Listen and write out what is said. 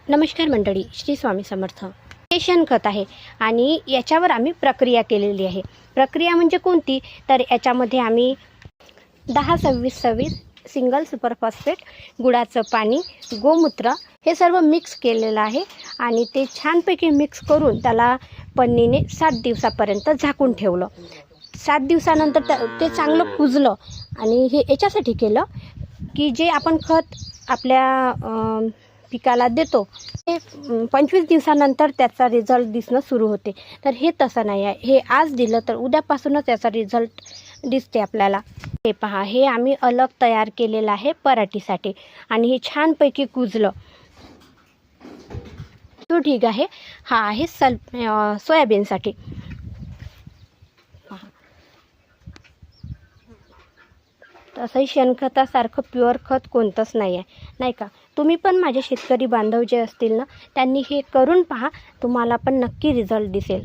नमस्कार मंडळी, श्री स्वामी समर्थ. हे शेणखत आहे आणि याच्यावर आम्ही प्रक्रिया केलेली आहे. प्रक्रिया म्हणजे कोणती? तर याच्यामध्ये आम्ही 10-26-26 सिंगल सुपर फॉस्फेट, गुळाचं पाणी, गोमूत्र हे सर्व मिक्स केलेलं आहे आणि ते छानपैकी मिक्स करून त्याला पन्नीने 7 दिवसापर्यंत झाकून ठेवलं. 7 दिवसानंतर ते चांगलं कुजलं आणि हे याच्यासाठी केलं की जे आपण खत आपल्या पिकाला देतो ते 25 दिवसानंतर त्याचा रिझल्ट दिसणं सुरू होते. तर हे तसं नाही आहे. हे आज दिलं तर उद्यापासूनच त्याचा रिझल्ट दिसते आपल्याला. हे पहा, हे आम्ही अलग तयार केलेलं आहे पराठीसाठी आणि हे छानपैकी कुजलं. तो ठीक आहे. हा आहे सोयाबीनसाठी. तसंही शेणखतासारखं प्युअर खत कोणतंच नाही आहे, नाही का? तुम्ही पण माझे शेतकरी बांधव जे असतील ना, त्यांनी हे करून पहा, तुम्हाला पण नक्की रिझल्ट दिसेल.